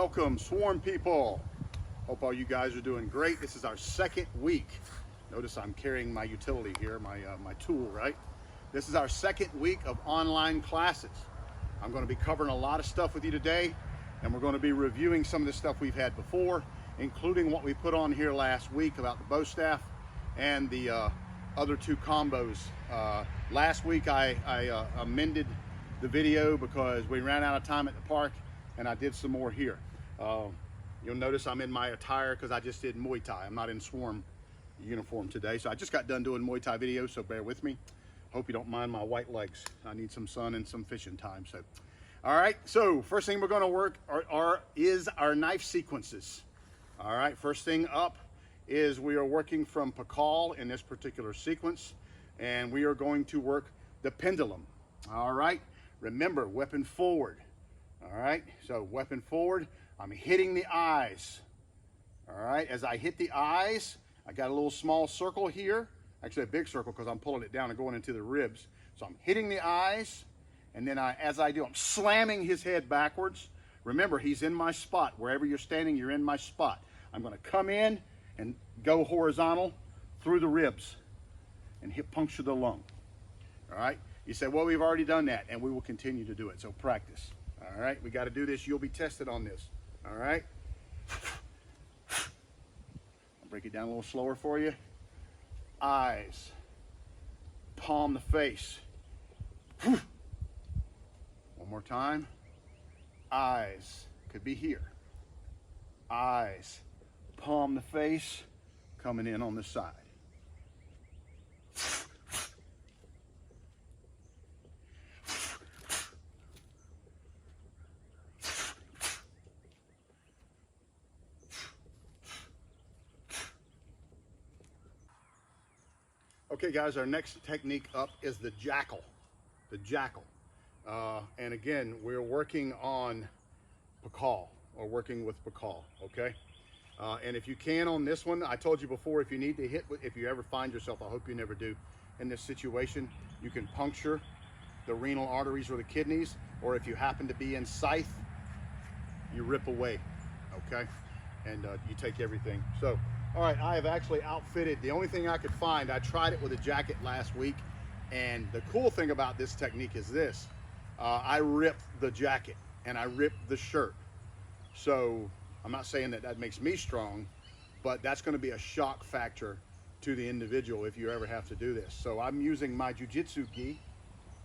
Welcome, Swarm people. Hope all you guys are doing great. This is our second week. Notice I'm carrying my utility here, my tool, right? This is our second week of online classes. I'm going to be covering a lot of stuff with you today, and we're going to be reviewing some of the stuff we've had before, including what we put on here last week about the bow staff and the other two combos. Last week I amended the video because we ran out of time at the park, and I did some more here. You'll notice I'm in my attire because I just did Muay Thai. I'm not in Swarm uniform today, so I just got done doing Muay Thai videos, so bear with me. Hope you don't mind my white legs. I need some sun and some fishing time. So, all right, so first thing we're going to work is our knife sequences. All right, first thing up is we are working from Pakal in this particular sequence, and we are going to work the pendulum. All right, remember, weapon forward. All right, so weapon forward, I'm hitting the eyes. All right, as I hit the eyes, I got a little small circle here, actually a big circle because I'm pulling it down and going into the ribs. So I'm hitting the eyes, and then as I do, I'm slamming his head backwards. Remember, he's in my spot. Wherever you're standing, you're in my spot. I'm going to come in and go horizontal through the ribs and puncture the lung. All right, you say, well, we've already done that, and we will continue to do it, so practice. All right, we got to do this. You'll be tested on this. All right, I'll break it down a little slower for you. Eyes, palm the face. One more time. Eyes, could be here. Eyes, palm the face, coming in on the side. Okay guys, our next technique up is the jackal. The jackal. And again, we're working on Pakal, or working with Pakal, okay? And if you can on this one, I told you before, if you need to hit, if you ever find yourself, I hope you never do, in this situation, you can puncture the renal arteries or the kidneys, or if you happen to be in scythe, you rip away, okay? And you take everything. So, all right, I have actually outfitted, the only thing I could find, I tried it with a jacket last week, and the cool thing about this technique is this. I ripped the jacket and I ripped the shirt. So I'm not saying that that makes me strong, but that's going to be a shock factor to the individual if you ever have to do this. So I'm using my jiu-jitsu gi,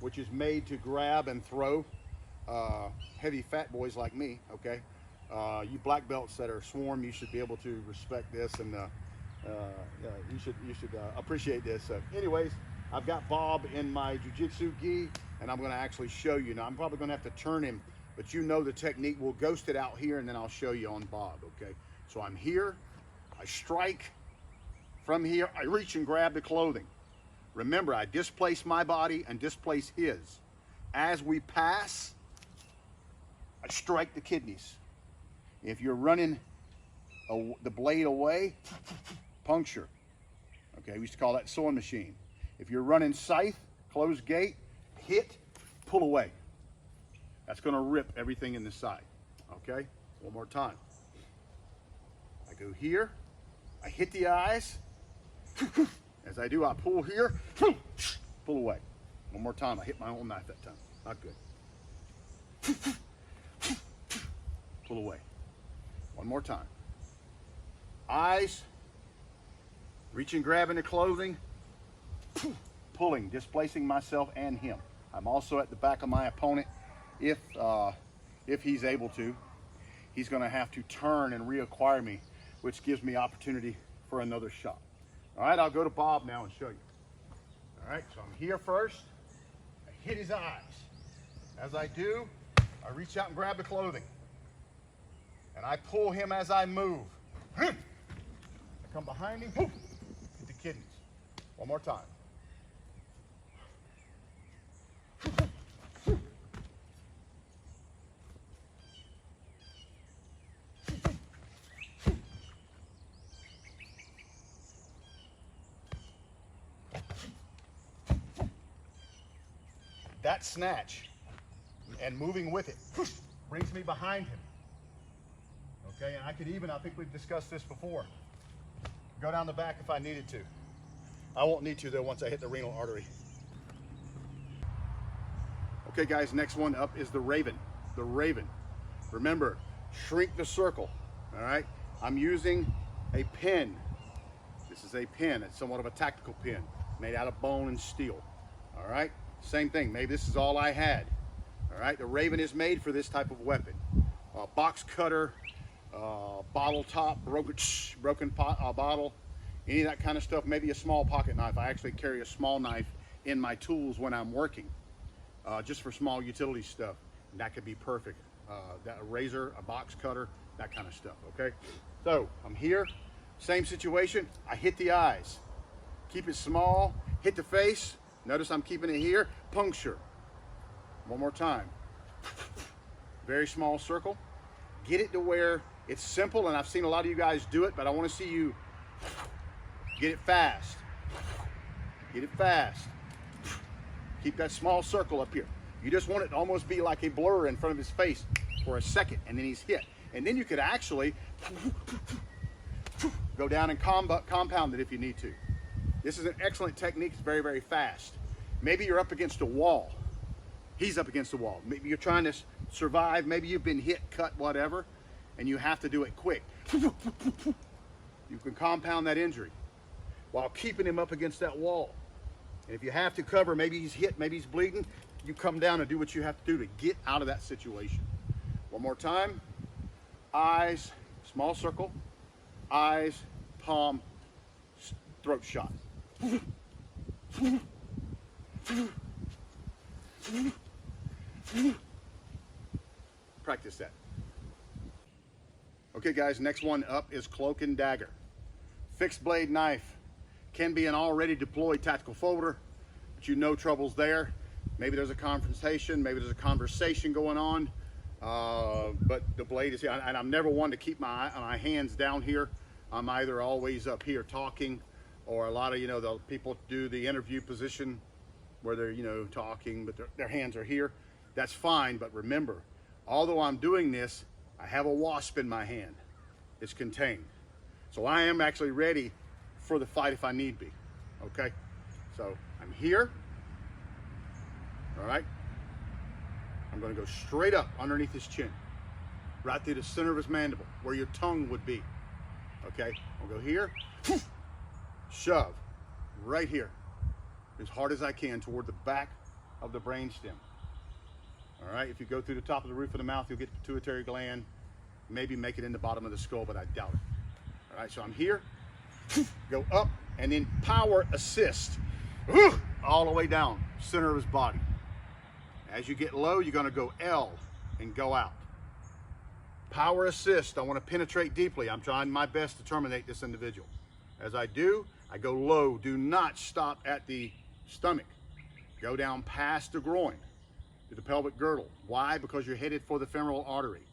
which is made to grab and throw heavy fat boys like me, okay? You black belts that are Swarm, you should be able to respect this, and you should appreciate this. So anyways, I've got Bob in my jiu-jitsu gi, and I'm going to actually show you. Now I'm probably going to have to turn him, but you know the technique. We'll ghost it out here, and then I'll show you on Bob, okay? So I'm here, I strike. From here, I reach and grab the clothing. Remember, I displace my body and displace his. As we pass, I strike the kidneys. If you're running the blade away, puncture. Okay, we used to call that sewing machine. If you're running scythe, closed gate, hit, pull away. That's going to rip everything in the side. Okay, one more time. I go here, I hit the eyes. As I do, I pull here, pull away. One more time, I hit my own knife that time. Not good. Pull away. One more time. Eyes, reaching, grabbing the clothing, pulling, displacing myself and him. I'm also at the back of my opponent. If he's able to, he's going to have to turn and reacquire me, which gives me opportunity for another shot. All right, I'll go to Bob now and show you. All right, so I'm here first. I hit his eyes. As I do, I reach out and grab the clothing. And I pull him as I move. I come behind him, hit the kidneys. One more time. That snatch and moving with it brings me behind him. Okay, and I could even, I think we've discussed this before, go down the back if I needed to. I won't need to though once I hit the renal artery. Okay guys, next one up is the Raven. The Raven. Remember, shrink the circle, all right? I'm using a pin. This is a pin. It's somewhat of a tactical pin made out of bone and steel, all right? Same thing, maybe this is all I had, all right? The Raven is made for this type of weapon. Box cutter, bottle top, broken bottle, any of that kind of stuff, maybe a small pocket knife. I actually carry a small knife in my tools when I'm working, just for small utility stuff. And that could be perfect. A razor, a box cutter, that kind of stuff, okay? So I'm here, same situation. I hit the eyes, keep it small, hit the face. Notice I'm keeping it here, puncture. One more time. Very small circle. Get it to where it's simple, and I've seen a lot of you guys do it, but I want to see you get it fast. Get it fast. Keep that small circle up here. You just want it to almost be like a blur in front of his face for a second, and then he's hit. And then you could actually go down and compound it if you need to. This is an excellent technique. It's very, very fast. Maybe you're up against a wall. He's up against the wall. Maybe you're trying to survive. Maybe you've been hit, cut, whatever, and you have to do it quick. You can compound that injury while keeping him up against that wall. And if you have to cover, maybe he's hit, maybe he's bleeding, you come down and do what you have to do to get out of that situation. One more time. Eyes, small circle, eyes, palm, throat shot. Practice that. Okay guys, next one up is cloak and dagger. Fixed blade knife. Can be an already deployed tactical folder, but you know trouble's there. Maybe there's a confrontation, maybe there's a conversation going on, but the blade is here. And I'm never one to keep my hands down here. I'm either always up here talking, or a lot of, the people do the interview position where they're, talking, but their hands are here. That's fine, but remember, although I'm doing this, I have a wasp in my hand. It's contained. So I am actually ready for the fight if I need be, okay? So I'm here, all right? I'm gonna go straight up underneath his chin, right through the center of his mandible, where your tongue would be, okay? I'll go here, shove, right here, as hard as I can toward the back of the brainstem. All right, if you go through the top of the roof of the mouth, you'll get the pituitary gland, maybe make it in the bottom of the skull, but I doubt it. All right, so I'm here, go up, and then power assist, all the way down, center of his body. As you get low, you're gonna go L and go out. Power assist, I wanna penetrate deeply. I'm trying my best to terminate this individual. As I do, I go low. Do not stop at the stomach. Go down past the groin to the pelvic girdle. Why? Because you're headed for the femoral artery.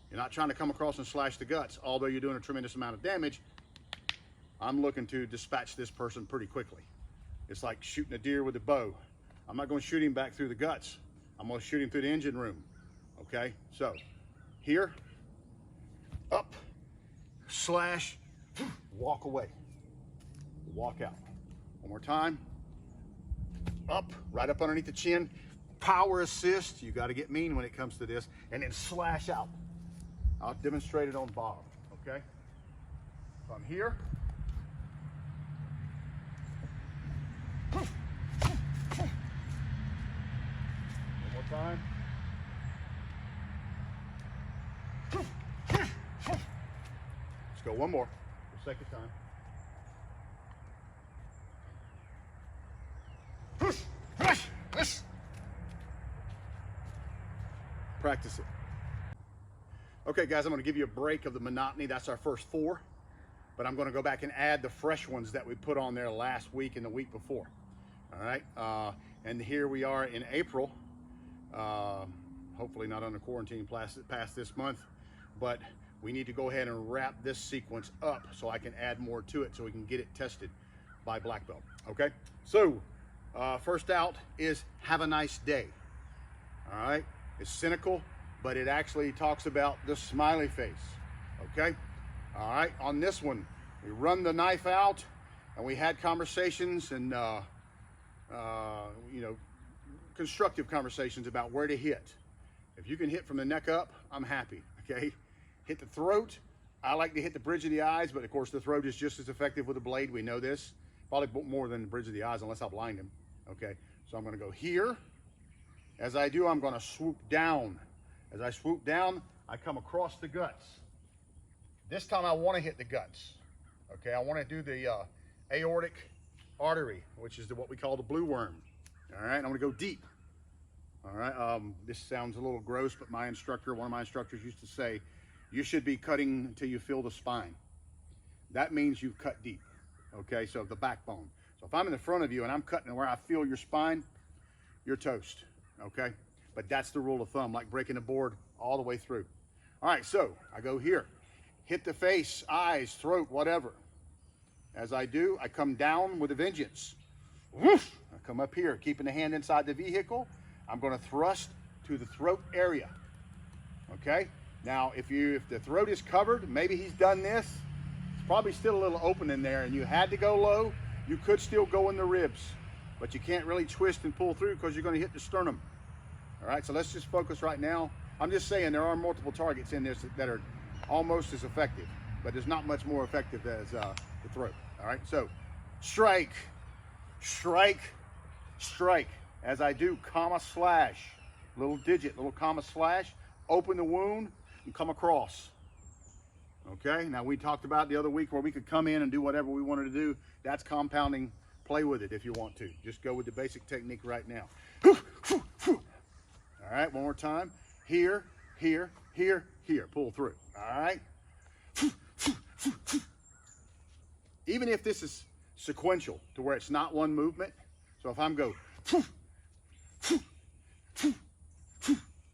You're not trying to come across and slash the guts. Although you're doing a tremendous amount of damage, I'm looking to dispatch this person pretty quickly. It's like shooting a deer with a bow. I'm not going to shoot him back through the guts. I'm going to shoot him through the engine room. Okay, so here, up, slash, walk away, walk out. One more time, up, right up underneath the chin, power assist. You got to get mean when it comes to this, and then slash out. I'll demonstrate it on bottom, okay? So I'm here. One more time. Let's go one more, the second time. Practice it. Okay guys, I'm going to give you a break of the monotony. That's our first 4, but I'm going to go back and add the fresh ones that we put on there last week and the week before. All right, and here we are in April, hopefully not under quarantine past this month, but we need to go ahead and wrap this sequence up so I can add more to it so we can get it tested by black belt. Okay, so first out is have a nice day. All right, it's cynical, but it actually talks about the smiley face. okay? All right, on this one, we run the knife out, and we had conversations and, you know, constructive conversations about where to hit. If you can hit from the neck up, I'm happy, okay? Hit the throat. I like to hit the bridge of the eyes, but of course the throat is just as effective with a blade. We know this. Probably more than the bridge of the eyes unless I blind him, okay? So I'm gonna go here. As I do, I'm gonna swoop down. As I swoop down, I come across the guts. This time I wanna hit the guts, okay? I wanna do the aortic artery, which is what we call the blue worm, all right? I'm gonna go deep, all right? This sounds a little gross, but one of my instructors used to say, you should be cutting until you feel the spine. That means you've cut deep, okay? So the backbone. So if I'm in the front of you and I'm cutting where I feel your spine, you're toast, okay? But that's the rule of thumb, like breaking a board all the way through. All right, so I go here, hit the face, eyes, throat, whatever. As I do, I come down with a vengeance. Woof! I come up here, keeping the hand inside the vehicle. I'm gonna thrust to the throat area, okay? Now, if the throat is covered, maybe he's done this, it's probably still a little open in there and you had to go low, you could still go in the ribs, but you can't really twist and pull through because you're gonna hit the sternum. All right, so let's just focus right now. I'm just saying there are multiple targets in this that are almost as effective, but there's not much more effective as the throat. All right, so strike, strike, strike. As I do, comma slash, little digit, little comma slash, open the wound and come across. Okay, now we talked about the other week where we could come in and do whatever we wanted to do. That's compounding. Play with it if you want to. Just go with the basic technique right now. All right, one more time. Here, here, here, here. Pull through. All right. Even if this is sequential to where it's not one movement. So if I'm go,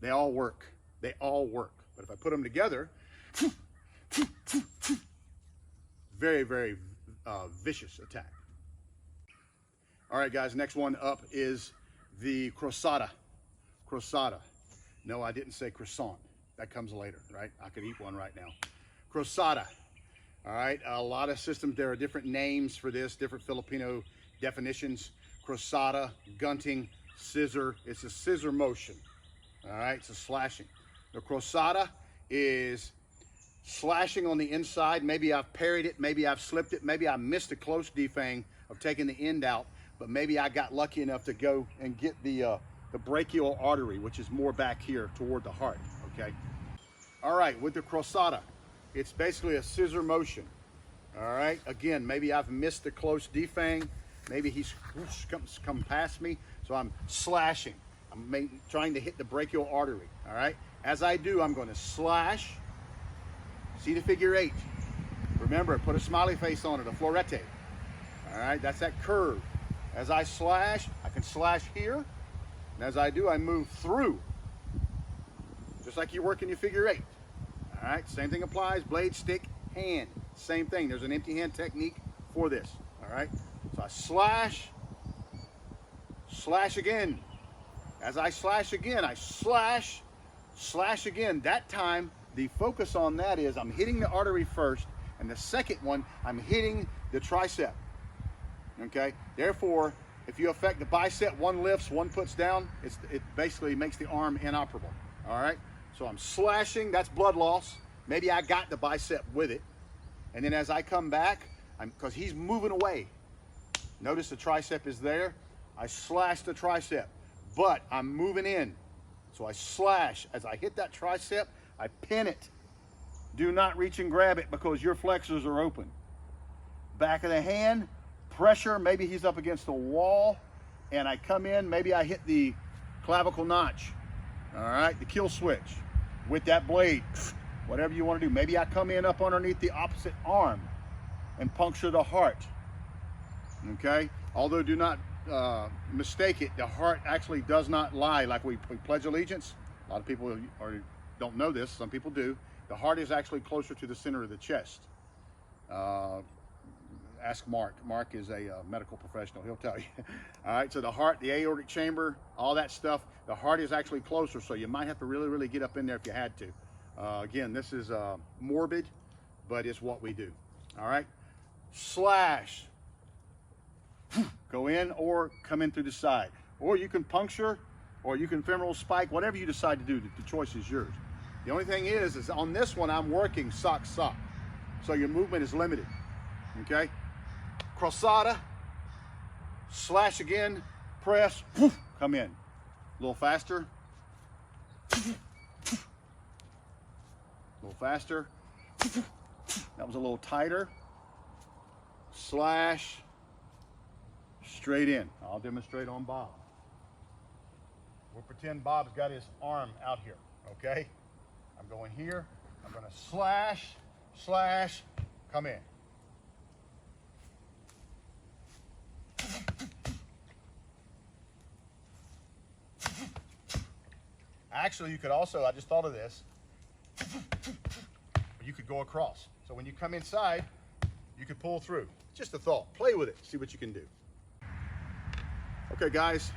they all work. They all work. But if I put them together, very, very vicious attack. All right, guys, next one up is the crosata. Crosata. No, I didn't say croissant. That comes later, right? I could eat one right now. Crosata. All right, a lot of systems, there are different names for this, different Filipino definitions. Crosata, gunting, scissor. It's a scissor motion. All right, it's a slashing. The crosata is slashing on the inside. Maybe I've parried it, maybe I've slipped it, maybe I missed a close defang of taking the end out, but maybe I got lucky enough to go and get the brachial artery, which is more back here toward the heart, okay? All right, with the crosata, it's basically a scissor motion, all right? Again, maybe I've missed a close defang, maybe he's come past me, so I'm slashing. I'm trying to hit the brachial artery, all right? As I do, I'm gonna slash. See the figure 8. Remember, put a smiley face on it, a florete. All right, that's that curve. As I slash, I can slash here. And as I do, I move through. Just like you work in your figure 8. All right, same thing applies, blade, stick, hand. Same thing, there's an empty hand technique for this, all right? So I slash, slash again. As I slash again, I slash, slash again. That time, the focus on that is I'm hitting the artery first, and the second one, I'm hitting the tricep, okay? Therefore, if you affect the bicep, one lifts, one puts down, it basically makes the arm inoperable, all right? So I'm slashing, that's blood loss. Maybe I got the bicep with it. And then as I come back, because he's moving away. Notice the tricep is there. I slash the tricep, but I'm moving in. So I slash. As I hit that tricep, I pin it. Do not reach and grab it because your flexors are open. Back of the hand, pressure, maybe he's up against the wall, and I come in, maybe I hit the clavicle notch, all right, the kill switch with that blade, whatever you want to do. Maybe I come in up underneath the opposite arm and puncture the heart, okay? Although do not mistake it, the heart actually does not lie like we pledge allegiance. A lot of people don't know this, some people do. The heart is actually closer to the center of the chest. Ask Mark. Mark is a medical professional, he'll tell you. All right, so the heart, the aortic chamber, all that stuff, the heart is actually closer, so you might have to really, really get up in there if you had to. Again, this is morbid. but it's what we do. All right, slash, go in or come in through the side, or you can puncture, or you can femoral spike, whatever you decide to do, the choice is yours. The only thing is on this one, I'm working sock, sock. So your movement is limited, okay? Crossada, slash again, press, come in. A little faster. A little faster. That was a little tighter. Slash, straight in. I'll demonstrate on Bob. We'll pretend Bob's got his arm out here, okay? I'm going here. I'm gonna slash, slash, come in. Actually, you could also, I just thought of this, you could go across. So when you come inside, you could pull through. Just a thought. Play with it. See what you can do. Okay, guys,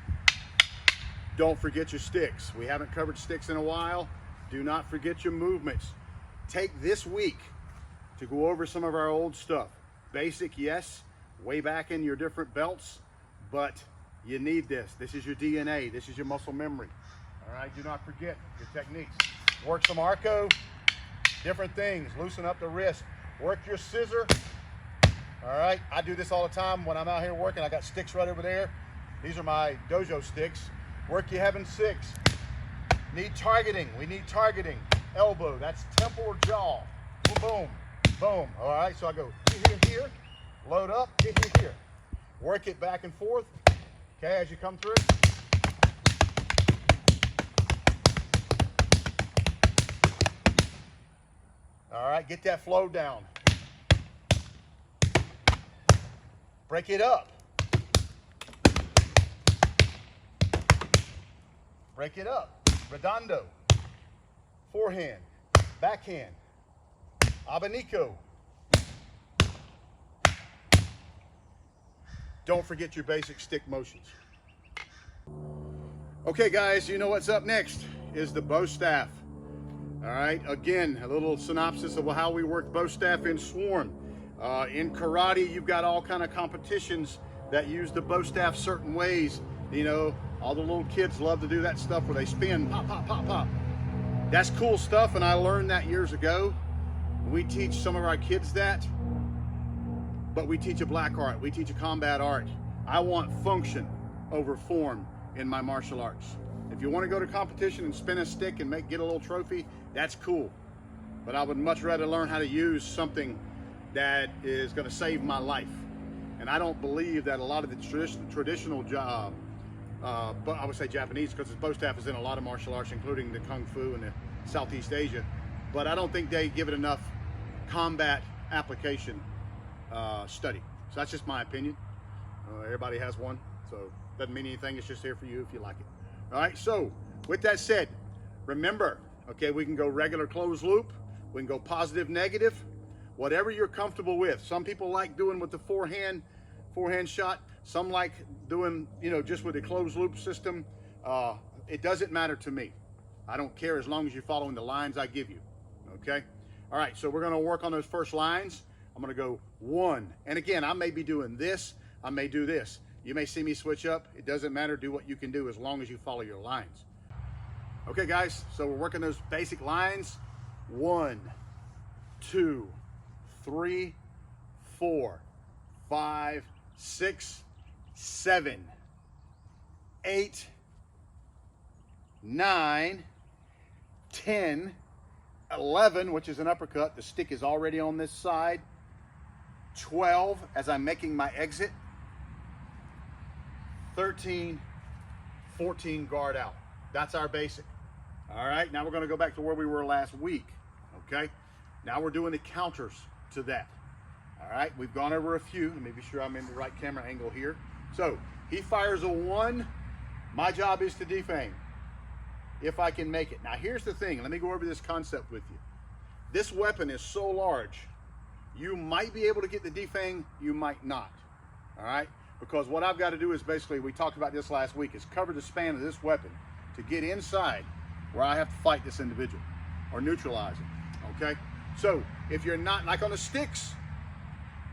don't forget your sticks. We haven't covered sticks in a while. Do not forget your movements. Take this week to go over some of our old stuff. Basic, yes, way back in your different belts, but you need this. This is your DNA. This is your muscle memory. All right, do not forget your techniques. Work some arco, different things. Loosen up the wrist. Work your scissor. All right, I do this all the time when I'm out here working. I got sticks right over there. These are my dojo sticks. Work your heaven six. Need targeting. We need targeting. Elbow, that's temple or jaw. Boom, boom, boom. All right, so I go here, here, load up, here, here, here. Work it back and forth, okay, as you come through. All right, get that flow down. Break it up. Break it up. Redondo. Forehand. Backhand. Abanico. Don't forget your basic stick motions. Okay, guys, you know what's up next is the bow staff. All right, again, a little synopsis of how we work bow staff in SWARM. In karate, you've got all kind of competitions that use the bow staff certain ways. You know, all the little kids love to do that stuff where they spin, pop, pop, pop, pop. That's cool stuff, and I learned that years ago. We teach some of our kids that, but we teach a black art. We teach a combat art. I want function over form in my martial arts. If you want to go to competition and spin a stick and get a little trophy, that's cool. But I would much rather learn how to use something that is going to save my life. And I don't believe that a lot of the traditional job, but I would say Japanese, because the bow staff is in a lot of martial arts, including the Kung Fu and the Southeast Asia. But I don't think they give it enough combat application study. So that's just my opinion. Everybody has one, so doesn't mean anything. It's just here for you if you like it. All right, so with that said, remember, okay, we can go regular closed loop, we can go positive, negative, whatever you're comfortable with. Some people like doing with the forehand shot. Some like doing, you know, just with a closed loop system. It doesn't matter to me. I don't care as long as you're following the lines I give you, okay? All right, so we're gonna work on those first lines. I'm gonna go 1, and again, I may be doing this, I may do this. You may see me switch up. It doesn't matter. Do what you can do as long as you follow your lines. Okay, guys, so we're working those basic lines. 1, 2, 3, 4, 5, 6, 7, 8, 9, 10, 11, which is an uppercut. The stick is already on this side. 12 as I'm making my exit. 13, 14, guard out. That's our basic. All right, now we're going to go back to where we were last week, okay? Now we're doing the counters to that. All right, we've gone over a few. Let me be sure I'm in the right camera angle here. So he fires a 1. My job is to defang if I can make it. Now here's the thing. Let me go over this concept with you. This weapon is so large, you might be able to get the defang, you might not. All right? Because what I've got to do is basically, we talked about this last week, is cover the span of this weapon to get inside where I have to fight this individual or neutralize it, okay? So if you're not, like on the sticks,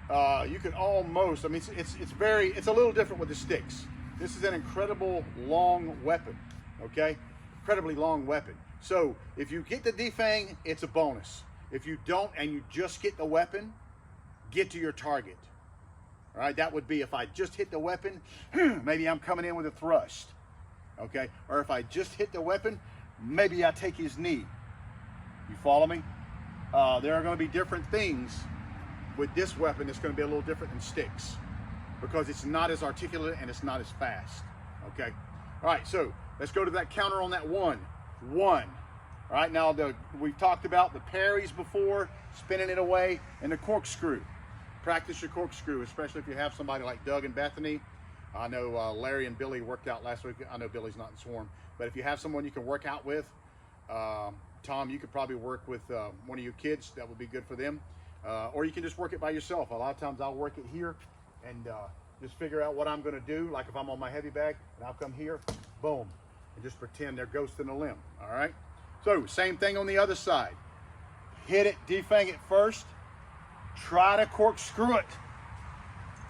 you can almost, I mean, it's a little different with the sticks. This is an incredible long weapon, okay? Incredibly long weapon. So if you get the defang, it's a bonus. If you don't and you just get the weapon, get to your target. All right, that would be if I just hit the weapon, maybe I'm coming in with a thrust, okay? Or if I just hit the weapon, maybe I take his knee. You follow me? There are going to be different things with this weapon that's going to be a little different than sticks because it's not as articulate and it's not as fast, okay? All right, so let's go to that counter on that one. All right, now we've talked about the parries before, spinning it away, and the corkscrew. Practice your corkscrew, especially if you have somebody like Doug and Bethany. I know Larry and Billy worked out last week. I know Billy's not in Swarm, but if you have someone you can work out with, Tom, you could probably work with one of your kids. That would be good for them. Or you can just work it by yourself. A lot of times I'll work it here and just figure out what I'm going to do. Like if I'm on my heavy bag and I'll come here, boom, and just pretend they're ghosting a limb. All right. So same thing on the other side. Hit it, defang it first. Try to corkscrew it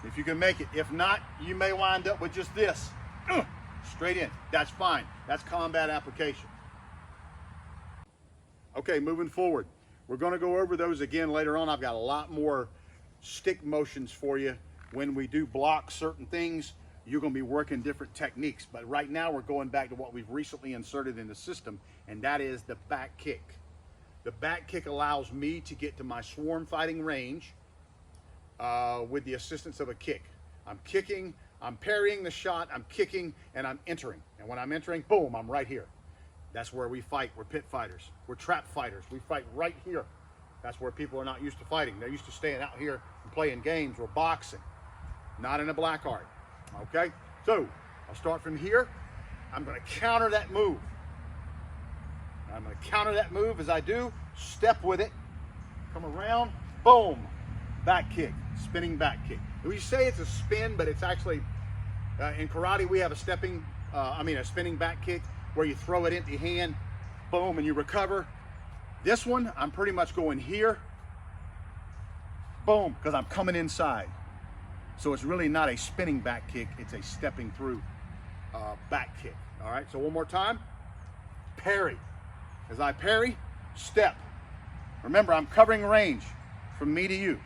if you can make it. If not, you may wind up with just this. Straight in. That's fine. That's combat application. Okay, moving forward. We're going to go over those again later on. I've got a lot more stick motions for you. When we do block certain things, you're going to be working different techniques. But right now we're going back to what we've recently inserted in the system, and that is the back kick. The back kick allows me to get to my swarm fighting range with the assistance of a kick. I'm kicking, I'm parrying the shot, I'm kicking, and I'm entering. And when I'm entering, boom, I'm right here. That's where we fight. We're pit fighters. We're trap fighters. We fight right here. That's where people are not used to fighting. They're used to staying out here and playing games or boxing, not in a black art. Okay? So, I'll start from here. I'm going to counter that move. I'm going to counter that move as I do. Step with it. Come around. Boom. Back kick. Spinning back kick. We say it's a spin, but it's actually, in karate, we have a spinning back kick where you throw it empty hand. Boom, and you recover. This one, I'm pretty much going here. Boom, because I'm coming inside. So it's really not a spinning back kick. It's a stepping through back kick. All right, so one more time. Parry. As I parry, step. Remember, I'm covering range from me to you.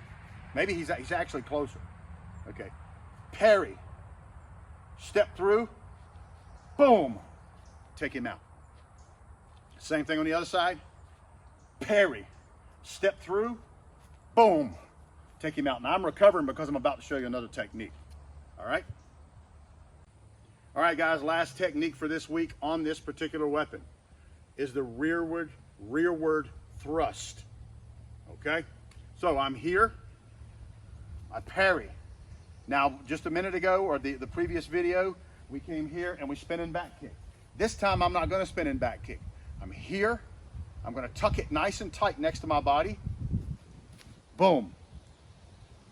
Maybe he's actually closer. Okay. Parry. Step through. Boom. Take him out. Same thing on the other side. Parry. Step through. Boom. Take him out. Now I'm recovering because I'm about to show you another technique. All right? All right, guys, last technique for this week on this particular weapon is the rearward thrust. Okay? So I'm here. I parry. Now, just a minute ago, or the previous video, we came here and we spin in back kick. This time I'm not going to spin in back kick. I'm here. I'm going to tuck it nice and tight next to my body. Boom.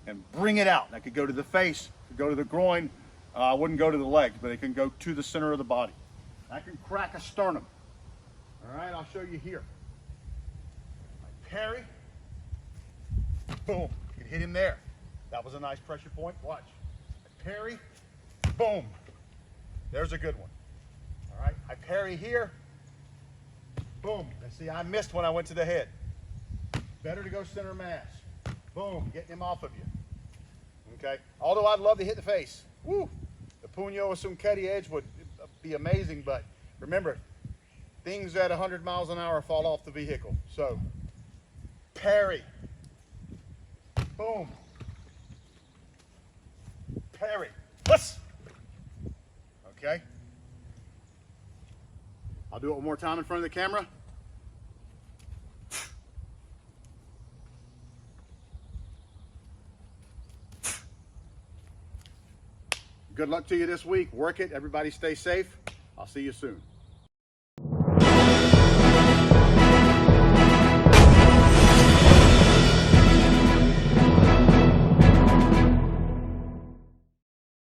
And bring it out. That could go to the face, could go to the groin. I wouldn't go to the legs, but it can go to the center of the body. I can crack a sternum. All right, I'll show you here. I parry. Boom. You can hit him there. That was a nice pressure point. Watch. I parry. Boom. There's a good one. All right, I parry here. Boom. And see, I missed when I went to the head. Better to go center mass. Boom. Getting him off of you. Okay. Although I'd love to hit the face. Woo. The puño with some cutty edge would be amazing, but remember, things at 100 miles an hour fall off the vehicle. So, parry. Boom. Parry. Puss. Okay. I'll do it one more time in front of the camera. Good luck to you this week. Work it. Everybody stay safe. I'll see you soon.